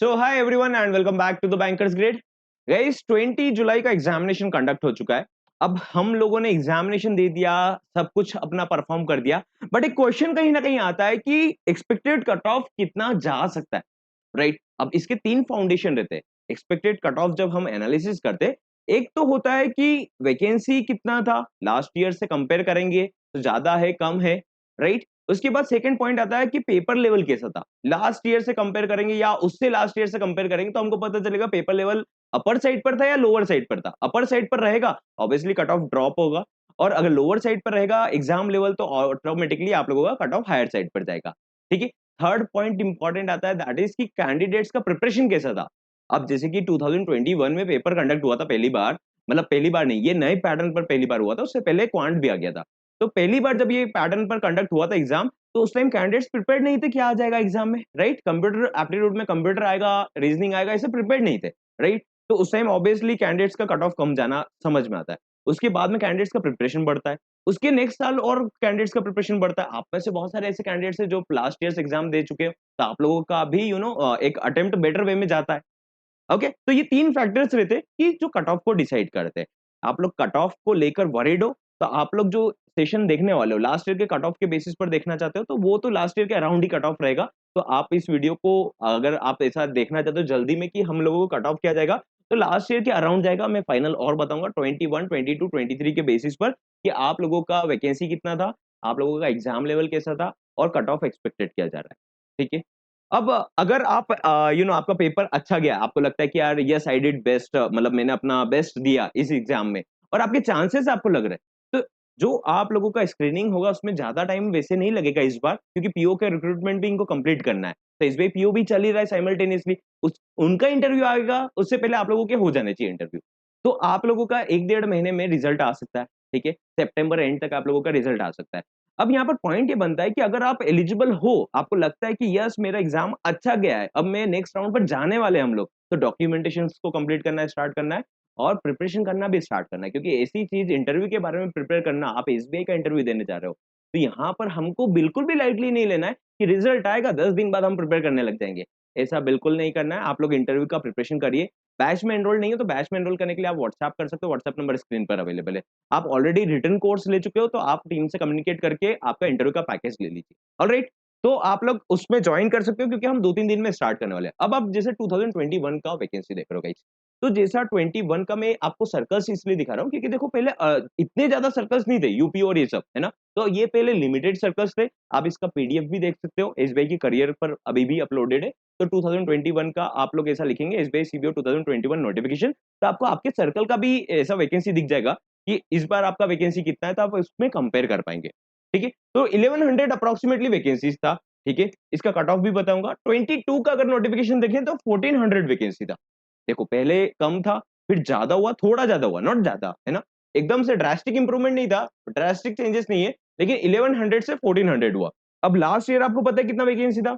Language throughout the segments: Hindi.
So hi everyone and welcome back to the bankers grade. Guys 20 जुलाई का एग्जामिनेशन कंडक्ट हो चुका है। अब हम लोगों ने एग्जामिनेशन दे दिया, सब कुछ अपना परफॉर्म कर दिया, बट एक क्वेश्चन कहीं ना कहीं आता है कि एक्सपेक्टेड कट ऑफ कितना जा सकता है, राइट? अब इसके तीन फाउंडेशन रहते हैं एक्सपेक्टेड कट ऑफ जब हम एनालिसिस करते। एक तो होता है कि वैकेंसी कितना था, लास्ट ईयर से कंपेयर करेंगे तो ज्यादा है कम है, राइट? उसके बाद सेकंड पॉइंट आता है कि पेपर लेवल कैसा था, लास्ट ईयर से कंपेयर करेंगे या उससे लास्ट ईयर से कंपेयर करेंगे तो हमको पता चलेगा पेपर लेवल अपर साइड पर था या लोअर साइड पर था। अपर साइड पर रहेगा ऑब्वियसली कट ऑफ ड्रॉप होगा, और अगर लोअर साइड पर रहेगा एग्जाम लेवल तो ऑटोमेटिकली आप लोगों का कट ऑफ हायर साइड पर जाएगा। ठीक है। थर्ड पॉइंट इंपॉर्टेंट आता है, दैट इज कि कैंडिडेट्स का प्रिपरेशन कैसा था। अब जैसे कि 2021 में पेपर कंडक्ट हुआ था पहली बार, मतलब पहली बार नहीं, ये नए पैटर्न पर पहली बार हुआ था, उससे पहले क्वांट भी आ गया था। तो पहली बार जब ये पैटर्न पर कंडक्ट हुआ था एग्जाम, तो उस टाइम कैंडिडेट्स प्रिपेयर्ड नहीं थे क्या आ जाएगा एग्जाम में, राइट? कंप्यूटर एप्टीट्यूड में कंप्यूटर आएगा, रीजनिंग आएगा, ऐसे प्रिपेयर्ड नहीं थे, राइट? तो उस टाइम ऑब्वियसली कैंडिडेट्स का कट ऑफ कम जाना समझ में आता है। उसके बाद में कैंडिडेट्स का प्रिपरेशन बढ़ता है, उसके नेक्स्ट साल और कैंडिडेट्स का प्रिपरेशन बढ़ता है। आप में से बहुत सारे ऐसे कैंडिडेट्स हैं जो लास्ट ईयर एग्जाम दे चुके हो, तो आप लोगों का भी एक अटेम्प्ट बेटर वे में जाता है। ओके, तो ये तीन फैक्टर्स रहते हैं कि जो कट ऑफ को डिसाइड करते हैं। आप लोग कट ऑफ को लेकर वरीड हो तो आप लोग जो सेशन देखने वाले हो लास्ट ईयर के कट ऑफ के बेसिस पर देखना चाहते हो तो वो तो लास्ट ईयर के अराउंड ही कट ऑफ रहेगा। तो आप इस वीडियो को, अगर आप ऐसा देखना चाहते हो जल्दी में कि हम लोगों को कट ऑफ किया जाएगा, तो लास्ट ईयर के अराउंड जाएगा। मैं फाइनल और बताऊंगा 21, 22, 23 के बेसिस पर कि आप लोगों का वैकेंसी कितना था, आप लोगों का एग्जाम लेवल कैसा था और कट ऑफ एक्सपेक्टेड किया जा रहा है। ठीक है। अब अगर आप आपका पेपर अच्छा गया, आपको लगता है कि यार यस आई डिड बेस्ट, मतलब मैंने अपना बेस्ट दिया इस एग्जाम में और आपके चांसेस आपको लग रहे हैं, तो जो आप लोगों का स्क्रीनिंग होगा उसमें ज्यादा टाइम वैसे नहीं लगेगा इस बार, क्योंकि पीओ का रिक्रूटमेंट भी इनको कंप्लीट करना है। तो इस बार पीओ भी चल ही रहा है साइमल्टेनियसली, उस उनका इंटरव्यू आएगा उससे पहले आप लोगों के हो जाने चाहिए इंटरव्यू। तो आप लोगों का एक डेढ़ महीने में रिजल्ट आ सकता है। ठीक है, सितंबर एंड तक आप लोगों का रिजल्ट आ सकता है। अब यहाँ पर पॉइंट ये बनता है कि अगर आप एलिजिबल हो, आपको लगता है कि यस मेरा एग्जाम अच्छा गया है, अब मैं नेक्स्ट राउंड पर जाने वाले हम लोग, तो डॉक्यूमेंटेशन को कंप्लीट करना स्टार्ट करना है और प्रिपरेशन करना भी स्टार्ट करना है, क्योंकि ऐसी चीज इंटरव्यू के बारे में प्रिपेयर करना, आप एसबीआई का इंटरव्यू देने जा रहे हो, तो यहाँ पर हमको बिल्कुल भी लाइटली नहीं लेना है कि रिजल्ट आएगा 10 दिन बाद हम प्रिपेयर करने लग जाएंगे। ऐसा बिल्कुल नहीं करना है। आप लोग इंटरव्यू का प्रिपरेशन करिए। बैच में एनरोल नहीं हो तो बैच में एनरोल करने के लिए आप व्हाट्सएप कर सकते हो, व्हाट्सएप नंबर स्क्रीन पर अवेलेबल है। आप ऑलरेडी रिटन कोर्स ले चुके हो तो आप टीम से कम्युनिकेट करके आपका इंटरव्यू का पैकेज ले लीजिए। ऑलराइट, तो आप लोग उसमें ज्वाइन कर सकते हो क्योंकि हम 2-3 दिन में स्टार्ट करने वाले हैं। अब आप जैसे 2021 का वैकेंसी देख रहे हो गाइस, तो जैसा 21 का मैं आपको सर्कल्स इसलिए दिखा रहा हूँ क्योंकि देखो पहले इतने ज्यादा सर्कल्स नहीं थे यूपी और ये सब, है ना? तो ये पहले लिमिटेड सर्कल्स थे। आप इसका पीडीएफ भी देख सकते हो, एसबीआई की करियर पर अभी भी अपलोडेड है। तो 2021 का आप लोग ऐसा लिखेंगे एसबीआई सीबीओ 2021 नोटिफिकेशन, तो आपको आपके सर्कल का भी ऐसा वैकेंसी दिख जाएगा कि इस बार आपका वैकेंसी कितना है, तो आप उसमें कंपेयर कर पाएंगे। ठीक है, तो 1100 अप्रोक्सीमेटली वैकेंसीज था। ठीक है, इसका कट ऑफ भी बताऊंगा। 22 का अगर नोटिफिकेशन देखें तो 1400 वैकेंसी था। देखो पहले कम था, फिर ज्यादा हुआ, थोड़ा ज्यादा हुआ, नॉट ज्यादा, है ना? एकदम से ड्रास्टिक इंप्रूवमेंट नहीं था, ड्रास्टिक चेंजेस नहीं है, लेकिन 1100 से 1400 हुआ। अब लास्ट ईयर आपको पता है कितना वैकेंसी था?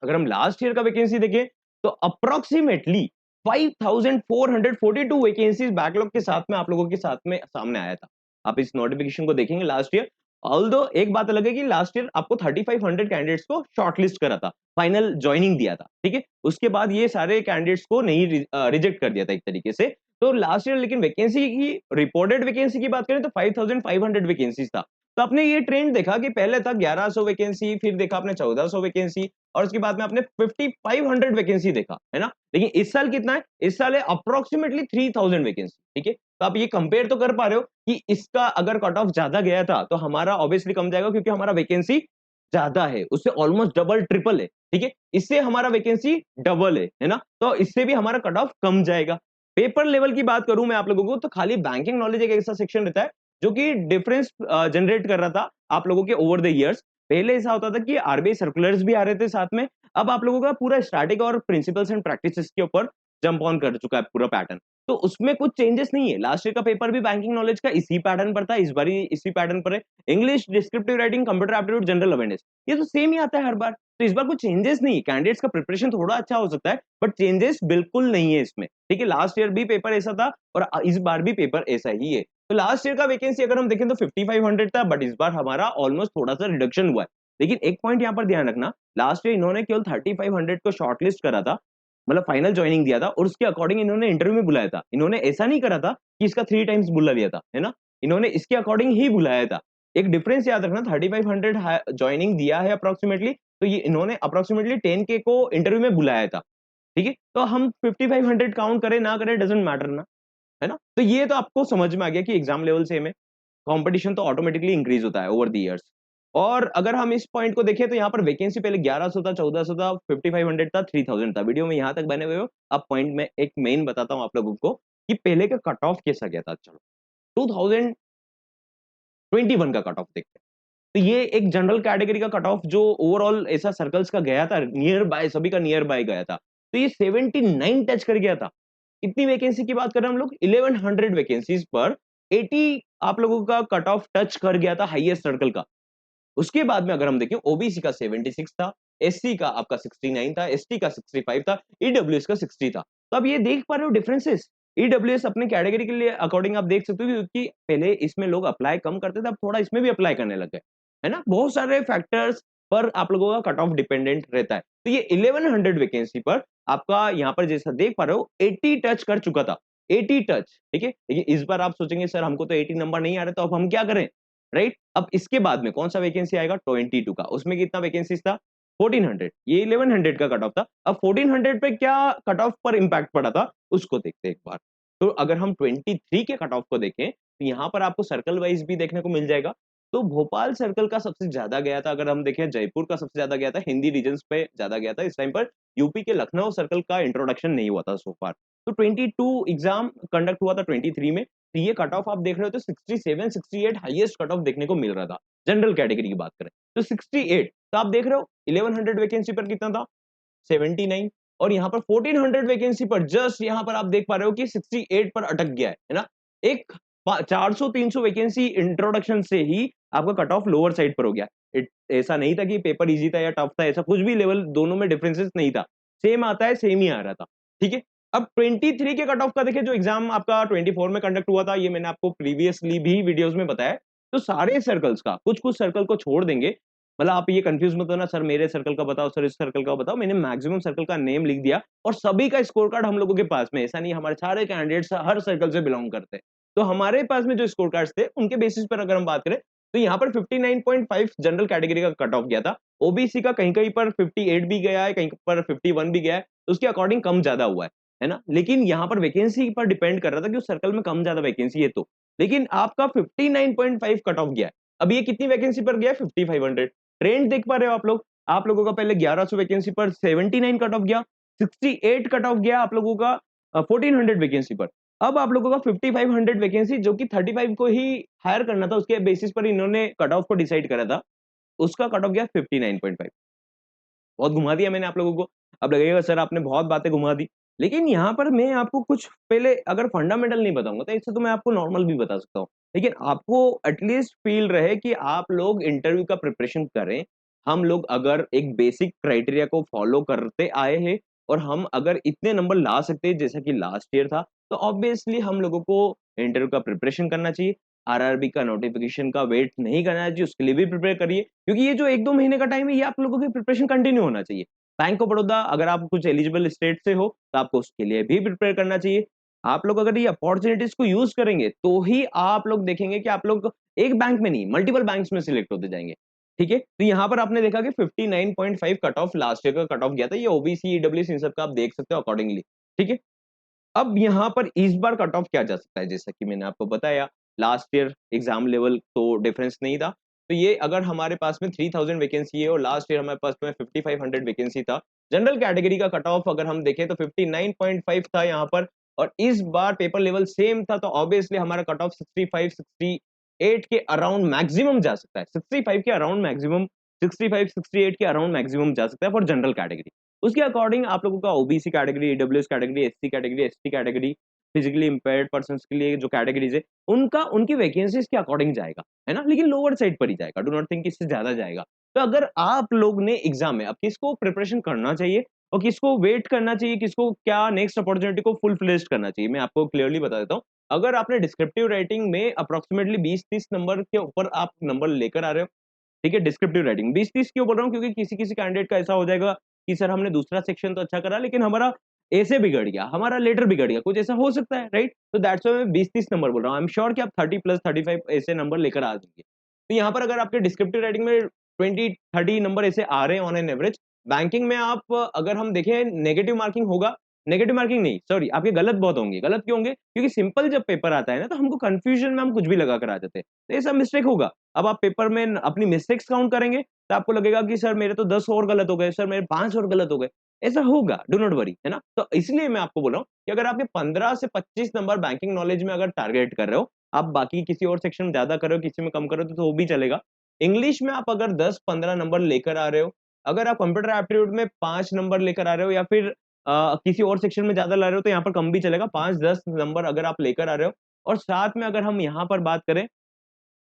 अगर हम लास्ट ईयर का वैकेंसी देखें तो अप्रोक्सीमेटली 5442 वैकेंसीज बैकलॉग के साथ में आप लोगों के साथ में सामने आया था। आप इस नोटिफिकेशन को देखेंगे लास्ट ईयर, ऑल्दो एक बात अलग है कि लास्ट ईयर आपको 3500 कैंडिडेट्स को शॉर्टलिस्ट करा था, फाइनल ज्वाइनिंग दिया था। ठीक है, उसके बाद ये सारे कैंडिडेट्स को नहीं रिजेक्ट कर दिया था एक तरीके से। तो लास्ट ईयर लेकिन वैकेंसी की, रिपोर्टेड वैकेंसी की बात करें तो 5500 वैकेंसीज था। तो आपने ये ट्रेंड देखा कि पहले था 1100 वैकेंसी, फिर देखा आपने 1400 वैकेंसी, और उसके बाद में आपने 5500 वैकेंसी देखा, है ना? लेकिन इस साल कितना है? इस साल है अप्रोक्सीमेटली 3000 वैकेंसी। ठीक है, तो आप ये कंपेयर तो कर पा रहे हो कि इसका अगर कट ऑफ ज्यादा गया था तो हमारा ऑब्वियसली कम जाएगा, क्योंकि हमारा वैकेंसी ज्यादा है, उससे ऑलमोस्ट डबल ट्रिपल है। ठीक है, इससे हमारा वैकेंसी डबल है ना? तो इससे भी हमारा कट ऑफ कम जाएगा। पेपर लेवल की बात करूं मैं आप लोगों को, तो खाली बैंकिंग नॉलेज एक ऐसा सेक्शन रहता है जो कि डिफरेंस जनरेट कर रहा था आप लोगों के ओवर द इयर्स। पहले ऐसा होता था कि आरबीआई सर्कुलर्स भी आ रहे थे साथ में। अब आप लोगों का पूरा स्टैटिक और प्रिंसिपल्स एंड प्रैक्टिसेस के ऊपर जंप ऑन कर चुका है पूरा पैटर्न। तो उसमें कुछ चेंजेस नहीं है। लास्ट ईयर का पेपर भी बैंकिंग नॉलेज का इसी पैटर्न पर था, इस बार इसी पैटर्न पर है। English, descriptive writing, computer aptitude, general awareness, ये तो सेम ही आता है हर बार। तो इस बार कुछ चेंजेस नहीं है। कैंडिडेट्स का प्रिपरेशन थोड़ा अच्छा हो सकता है, बट चेंजेस बिल्कुल नहीं है इसमें। ठीक है, लास्ट ईयर भी पेपर ऐसा था और इस बार भी पेपर ऐसा ही है। तो लास्ट ईयर का वैकेंसी अगर हम देखें तो 5500 था, बट इस बार हमारा ऑलमोस्ट थोड़ा सा रिडक्शन हुआ है। लेकिन एक पॉइंट यहाँ पर ध्यान रखना, लास्ट ईयर इन्होंने केवल 3500 को शॉर्टलिस्ट करा था, मतलब फाइनल ज्वाइनिंग दिया था और उसके अकॉर्डिंग इन्होंने इंटरव्यू में बुलाया था। इन्होंने ऐसा नहीं करा था कि इसका 3 टाइम्स बुला लिया था, है ना? इन्होंने इसके अकॉर्डिंग ही बुलाया था। एक डिफरेंस याद रखना, 3500 ज्वाइनिंग दिया है अप्रॉक्सिमेटली, तो ये इन्होंने अप्रॉक्सिमेटली 10 के को इंटरव्यू में बुलाया था, ठीक है? तो हम 5500 काउंट करें ना करें डजंट मैटर ना, है ना? तो ये तो आपको समझ में आ गया कि एग्जाम लेवल सेम है, कंपटीशन तो ऑटोमेटिकली इंक्रीज होता है ओवर द इयर्स। और अगर हम इस पॉइंट को देखें तो यहाँ पर वैकेंसी पहले 1100 था, 1400 था, 5500 था, 3000 था। वीडियो में यहाँ तक बने हुए हो। अब पॉइंट में एक मेन बताता हूँ आप लोगों को कि पहले का कट ऑफ कैसा गया था। चलो 2021 का कट ऑफ देखते हैं। तो ये एक जनरल कैटेगरी का कट ऑफ जो ओवरऑल ऐसा सर्कल्स का गया था, नियर बाय सभी का नियर बाय गया था, तो ये 79 टच कर गया था। कितनी वैकेंसी की बात कर रहे हैं हम लोग? 1100 वैकेंसीज पर 80 आप लोगों का कट ऑफ टच कर गया था हाईएस्ट सर्कल का। उसके बाद में अगर हम देखें ओबीसी का 76 था, एससी का आपका 69 था, एसटी का 65 था, ईडब्ल्यूएस का 60 था। तो अब ये देख पा रहे हो डिफरेंसेस। ईडब्ल्यूएस अपने कैटेगरी के लिए अकॉर्डिंग आप देख सकते हो क्योंकि पहले इसमें लोग अप्लाई कम करते थे, अब थोड़ा इसमें भी अप्लाई करने लग गए, है ना? बहुत सारे फैक्टर्स पर आप लोगों का कट ऑफ डिपेंडेंट रहता है। तो ये 1100 वैकेंसी पर आपका यहाँ पर जैसा देख पा रहे हो 80 टच कर चुका था। 80 टच, ठीक है? देखिए इस बार आप सोचेंगे सर हमको तो 80 नंबर नहीं आ रहे, तो अब हम क्या करें? राइट? अब इसके बाद में कौन सा वैकेंसी आएगा? 22 का। उसमें कितना वैकेंसीज था? 1400। ये 1100 का कट ऑफ था। अब 1400 पे क्या कट ऑफ पर इम्पैक्ट पड़ा था उसको देखते हैं एक बार। तो अगर हम 23 के कट ऑफ को देखें तो यहाँ पर आपको सर्कल वाइज भी देखने को मिल जाएगा। तो भोपाल सर्कल का सबसे ज्यादा गया था, अगर हम देखें जयपुर का सबसे ज्यादा गया था, हिंदी रीजन पे ज्यादा गया था। इस टाइम पर यूपी के लखनऊ सर्कल का इंट्रोडक्शन नहीं हुआ था सो फार। तो 22 एग्जाम कंडक्ट हुआ था 23 में। तो ये कट ऑफ आप देख रहे हो तो 67 68 हाईएस्ट कट ऑफ देखने को मिल रहा था। जनरल कैटेगरी की बात करें तो 68, तो आप देख रहे हो 1100 वैकेंसी पर कितना था? 79। और यहाँ पर 1400 वैकेंसी पर जस्ट यहाँ पर आप देख पा रहे हो कि 68 पर अटक गया है ना? एक 400 300 वैकेंसी इंट्रोडक्शन से ही आपका कट ऑफ लोअर साइड पर हो गया। ऐसा नहीं था कि पेपर इजी था या टफ था, ऐसा कुछ भी लेवल दोनों में डिफरेंसेस नहीं था। सेम आता है, सेम ही आ रहा था, ठीक है? अब 23 के कट ऑफ का देखिए, जो एग्जाम आपका 24 में कंडक्ट हुआ था, ये मैंने आपको प्रीवियसली भी वीडियोस में बताया। तो सारे सर्कल्स का कुछ-कुछ सर्कल को छोड़ देंगे, मतलब आप ये कंफ्यूज मत होना सर मेरे सर्कल का बताओ, सर इस सर्कल का बताओ। मैंने मैक्सिमम सर्कल का नेम लिख दिया और सभी का स्कोर कार्ड हम लोगों के पास में, ऐसा नहीं हमारे सारे कैंडिडेट्स हर सर्कल से बिलोंग करते हैं। तो हमारे पास में जो स्कोर कार्ड्स थे उनके बेसिस पर अगर हम बात करें तो यहाँ पर 59.5 जनरल कैटेगरी का कट ऑफ गया था। ओबीसी का कहीं-कहीं पर 58 भी गया है, कहीं पर 51 भी गया है, तो उसके अकॉर्डिंग कम ज्यादा हुआ है ना? लेकिन यहाँ पर वैकेंसी पर डिपेंड कर रहा था कि उस सर्कल में कम ज्यादा वैकेंसी है तो। लेकिन आपका 59.5 कट ऑफ गया है। अब ये कितनी वैकेंसी पर गया है? 5500। ट्रेंड देख पा रहे हो आप लोग? आप लोगों का पहले 1100 वैकेंसी पर 79 कट ऑफ गया, 68 कट ऑफ गया आप लोगों का 1400 वैकेंसी पर। अब आप लोगों का 5500 वैकेंसी जो कि 35 को ही हायर करना था, उसके बेसिस पर इन्होंने कट ऑफ को डिसाइड करा था, उसका कट ऑफ गया 59.5। बहुत घुमा दिया मैंने आप लोगों को। अब लगेगा सर आपने बहुत बातें घुमा दी। लेकिन यहाँ पर मैं आपको कुछ पहले अगर फंडामेंटल नहीं बताऊँगा तो इससे तो मैं आपको नॉर्मल भी बता सकता हूँ। लेकिन आपको एटलीस्ट फ़ील रहे कि आप लोग इंटरव्यू का प्रिपरेशन करें। हम लोग अगर एक बेसिक क्राइटेरिया को फ़ॉलो करते आए हैं और हम अगर इतने नंबर ला सकते हैं जैसा कि लास्ट ईयर था, तो ऑब्वियसली हम लोगों को इंटरव्यू का प्रिपरेशन करना चाहिए। आरआरबी का नोटिफिकेशन का वेट नहीं करना चाहिए, उसके लिए भी प्रिपेयर करिए। क्योंकि ये जो 1-2 महीने का टाइम है, ये आप लोगों की प्रिपरेशन कंटिन्यू होना चाहिए। बैंक ऑफ बड़ौदा अगर आप कुछ एलिजिबल स्टेट से हो, तो आपको उसके लिए भी प्रिपेयर करना चाहिए। आप लोग अगर ये अपॉर्च्युनिटीज़ को यूज़ करेंगे, तो ही आप लोग देखेंगे कि आप लोग एक बैंक में नहीं, मल्टीपल बैंक्स में सिलेक्ट होते जाएँगे। ठीक है? तो यहाँ पर आपने देखा कि 59.5 कट ऑफ लास्ट ईयर का कट ऑफ गया था। ये ओबीसी, ईडब्ल्यूएस इन सब का आप देख सकते हो अकॉर्डिंगली। ठीक है? अब यहाँ पर इस बार कट ऑफ किया जा सकता है, जैसा कि मैंने आपको बताया, लास्ट ईयर एग्जाम लेवल तो डिफरेंस नहीं था। तो ये अगर हमारे पास में 3000 वैकेंसी है और लास्ट ईयर हमारे पास में 5500 वैकेंसी था। जनरल कैटेगरी का कट ऑफ अगर हम देखें तो 59.5 था यहाँ पर, और इस बार पेपर लेवल सेम था, तो ऑब्वियसली हमारा कट ऑफ 65 68 के अराउंड मैक्सिमम जा सकता है। 65 के अराउंड मैक्सिमम, 65 68 के अराउंड मैक्सिमम जा सकता है फॉर जनरल कैटेगरी। उसके अकॉर्डिंग आप लोगों का OBC category, EWS category, SC category, ST category, physically impaired persons के लिए जो कैटेगरीज है, उनका उनकी वैकेंसीज के अकॉर्डिंग जाएगा, है ना? लेकिन लोअर साइड पर ही जाएगा, डू नॉट थिंक इससे ज्यादा जाएगा। तो अगर आप लोग ने एग्जाम में अब किसको प्रिपरेशन करना चाहिए और किसको वेट करना चाहिए, किसको क्या नेक्स्ट अपॉर्चुनिटी को फुल फ्लेज्ड करना चाहिए, मैं आपको क्लियरली बता देता हूँ। अगर आपने डिस्क्रिप्टिव राइटिंग में अप्रोक्सीमेटली 20-30 नंबर के ऊपर आप नंबर लेकर आ रहे हो, ठीक है, डिस्क्रिप्टिव राइटिंग 20-30 क्यों बोल रहा हूँ, क्योंकि किसी-किसी कैंडिडेट का ऐसा हो जाएगा कि सर हमने दूसरा सेक्शन तो अच्छा करा लेकिन हमारा ए से बिगड़ गया, हमारा लेटर बिगड़ गया, कुछ ऐसा हो सकता है, राइट? तो दैट्स व्हाई मैं 20-30 नंबर बोल रहा हूँ। आई एम श्योर कि आप 30 प्लस 35 ऐसे नंबर लेकर आ जाएंगे। तो यहाँ पर अगर आपके डिस्क्रिप्टिव राइटिंग में 20-30 नंबर ऐसे आ रहे हैं ऑन एन एवरेज, बैंकिंग में आप अगर हम देखें नेगेटिव मार्किंग होगा, नेगेटिव मार्किंग नहीं, सॉरी, आपके गलत बहुत होंगे। गलत क्यों होंगे? क्योंकि सिंपल जब पेपर आता है ना, तो हमको कन्फ्यूजन में हम कुछ भी लगा कर आ जाते हैं, तो ये सब मिस्टेक होगा। अब आप पेपर में अपनी मिस्टेक्स काउंट करेंगे, तो आपको लगेगा कि सर मेरे तो 10 और गलत हो गए, सर मेरे 5 और गलत हो गए। ऐसा होगा, डू नॉट वरी, है ना? तो इसलिए मैं आपको बोल रहा हूँ कि अगर आपके 15 से 25 नंबर बैंकिंग नॉलेज में अगर टारगेट कर रहे हो, आप बाकी किसी और सेक्शन में ज़्यादा कर रहे हो, किसी में कम कर रहे हो, तो वो भी चलेगा। इंग्लिश में आप अगर 10-15 नंबर लेकर आ रहे हो, अगर आप कंप्यूटर एप्टीट्यूड में 5 नंबर लेकर आ रहे हो या फिर किसी और सेक्शन में ज़्यादा ला रहे हो, तो यहाँ पर कम भी चलेगा। 5-10 नंबर अगर आप लेकर आ रहे हो और साथ में अगर हम यहाँ पर बात करें,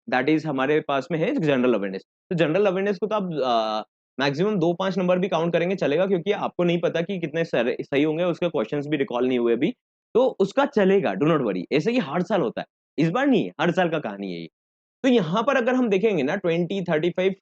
दैट इज़ हमारे पास में है जनरल अवेयरनेस। तो जनरल अवेयरनेस को तो आप मैक्सिमम 2-5 नंबर भी काउंट करेंगे चलेगा, क्योंकि आपको नहीं पता कि कितने सर सही होंगे, उसके क्वेश्चंस भी रिकॉल नहीं हुए अभी, तो उसका चलेगा, डू नॉट वरी। ऐसे ही हर साल होता है, इस बार नहीं है, हर साल का कहानी है ये। तो यहाँ पर अगर हम देखेंगे ना 20, 35,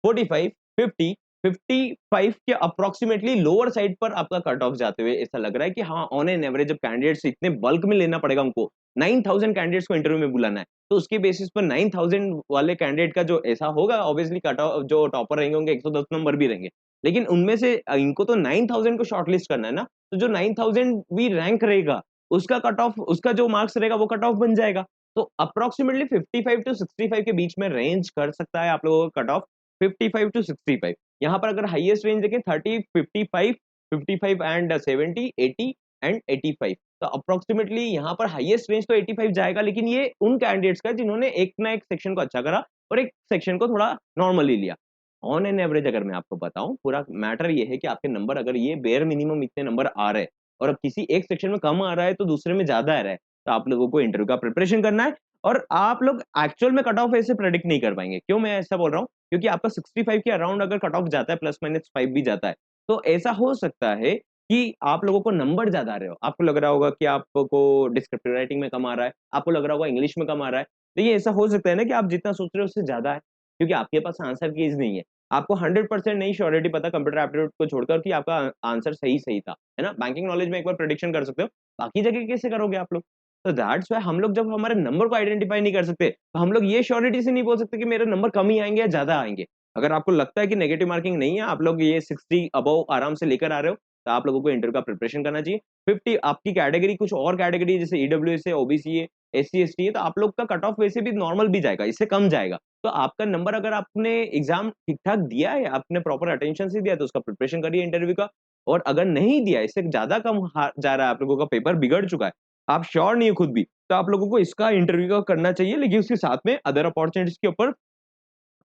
45, 50, 55 के अप्रॉक्सिमेटली लोअर साइड पर आपका कट ऑफ जाते हुए ऐसा लग रहा है कि हाँ, ऑन एन एवरेज जब कैंडिडेट्स इतने बल्क में लेना पड़ेगा उनको, 9000 कैंडिडेट्स को इंटरव्यू में बुलाना है, तो उसके बेसिस पर 9000 वाले कैंडिडेट का जो ऐसा होगा, ऑब्वियसली कट ऑफ जो टॉपर रहेंगे होंगे 110 नंबर भी रहेंगे। लेकिन उनमें से इनको तो 9000 को शॉर्टलिस्ट करना है ना, तो जो 9000 भी रैंक रहेगा, उसका कट ऑफ, उसका जो मार्क्स रहेगा वो कट ऑफ बन जाएगा। तो अप्रॉक्सिमेटली 55 टू 65 के बीच में रेंज कर सकता है आप लोगों का कट ऑफ, 55 टू 65। यहाँ पर अगर हाईएस्ट रेंज देखें 30, 55, 55 एंड 70, 80 एंड 85। तो अप्रॉक्सिमेटली यहाँ पर हाईएस्ट रेंज तो 85 जाएगा, लेकिन ये उन कैंडिडेट्स का जिन्होंने एक ना एक सेक्शन को अच्छा करा और एक सेक्शन को थोड़ा नॉर्मली लिया। ऑन एन एवरेज अगर मैं आपको बताऊं, पूरा मैटर ये है कि आपके नंबर अगर ये बेयर मिनिमम इतने नंबर आ रहे हैं और अब किसी एक सेक्शन में कम आ रहा है तो दूसरे में ज्यादा आ रहा है, तो आप लोगों को इंटरव्यू का प्रिपरेशन करना है। और आप लोग एक्चुअल में कट ऑफ ऐसे प्रेडिक्ट नहीं कर पाएंगे। क्यों मैं ऐसा बोल रहा हूँ? क्योंकि आपका 65 के अराउंड अगर कट ऑफ जाता है, प्लस माइनस 5 भी जाता है, तो ऐसा हो सकता है कि आप लोगों को नंबर ज्यादा आ रहे हो। आपको लग रहा होगा कि आपको डिस्क्रिप्टिव राइटिंग में कम आ रहा है, आपको लग रहा होगा इंग्लिश में कम आ रहा है। तो ये ऐसा हो सकता है ना कि आप जितना सोच रहे हो उससे ज्यादा है, क्योंकि आपके पास आंसर कीज नहीं है। आपको 100% नहीं श्योरिटी पता कंप्यूटर एप्टीट्यूड को छोड़कर कि आपका आंसर सही सही था, है ना? बैंकिंग नॉलेज में एक बार प्रेडिक्शन कर सकते हो, बाकी जगह कैसे करोगे आप लोग? तो दैट्स व्हाई हम लोग जब हमारे नंबर को आइडेंटिफाई नहीं कर सकते, तो हम लोग ये श्योरिटी से नहीं बोल सकते कि मेरे नंबर कम ही आएँगे या ज़्यादा आएँगे। अगर आपको लगता है कि नेगेटिव मार्किंग नहीं है, आप लोग ये 60 अबव आराम से लेकर आ रहे हो, तो आप लोगों को इंटरव्यू का प्रिपरेशन करना चाहिए। 50 आपकी कैटेगरी कुछ और कैटेगरी है, जैसे ईडब्ल्यूएस है, ओबीसी है, एससी, एसटी है, तो आप लोग का कट ऑफ वैसे भी नॉर्मल भी जाएगा, इससे कम जाएगा। तो आपका नंबर अगर आपने एग्ज़ाम ठीक-ठाक दिया है, आपने प्रॉपर अटेंशन से दिया है, तो उसका प्रिपरेशन करिए इंटरव्यू का। और अगर नहीं दिया, इससे ज़्यादा कम जा रहा है, आप लोगों का पेपर बिगड़ चुका है, आप श्योर नहीं हो खुद भी, तो आप लोगों को इसका इंटरव्यू का करना चाहिए, लेकिन उसके साथ में अदर अपॉर्चुनिटीज़ के ऊपर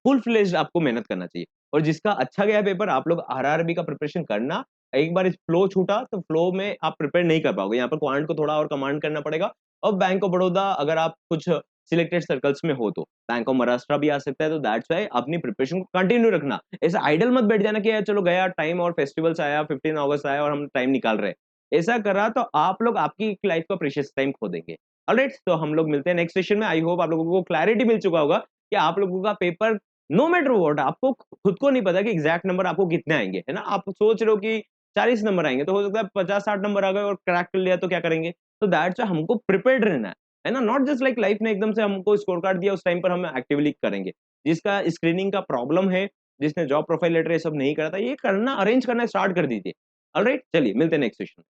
फुल फ्लेज्ड आपको मेहनत करना चाहिए। और जिसका अच्छा गया पेपर, आप लोग आरआरबी का प्रिपरेशन करना। एक बार इस फ्लो छूटा तो फ्लो में आप प्रिपेयर नहीं कर पाओगे। यहाँ पर क्वांट को थोड़ा और कमांड करना पड़ेगा। और बैंक ऑफ बड़ौदा अगर आप कुछ सिलेक्टेड सर्कल्स में हो, तो बैंक ऑफ महाराष्ट्र भी आ सकता है। तो दैट्स व्हाई अपनी प्रिपरेशन को कंटिन्यू रखना। ऐसा आइडल मत बैठ जाना कि यार चलो गया टाइम और फेस्टिवल्स आया, 15 अगस्त आया और हम टाइम निकाल रहे हैं। ऐसा करा तो आप लोग आपकी लाइफ का प्रीशियस टाइम खो देंगे। ऑलराइट, तो हम लोग मिलते हैं नेक्स्ट सेशन में। आई होप आप लोगों को क्लैरिटी मिल चुका होगा कि आप लोगों का पेपर नो मैटर व्हाट, आपको खुद को नहीं पता कि एग्जैक्ट नंबर आपको कितने आएँगे, है ना? आप सोच रहे हो कि 40 नंबर आएँगे, तो हो सकता है 50-60 नंबर आ गए और क्रैक कर लिया तो क्या करेंगे? तो दैट्स व्हाई हमको प्रिपेयर्ड रहना है ना? नॉट जस्ट लाइक लाइफ ने एकदम से हमको स्कोर कार्ड दिया, उस टाइम पर हम एक्टिवली करेंगे। जिसका स्क्रीनिंग का प्रॉब्लम है, जिसने जॉब प्रोफाइल लेटर ये सब नहीं करा था, ये करना अरेंज करना स्टार्ट कर दीजिए। ऑलराइट, चलिए मिलते हैं नेक्स्ट सेशन में।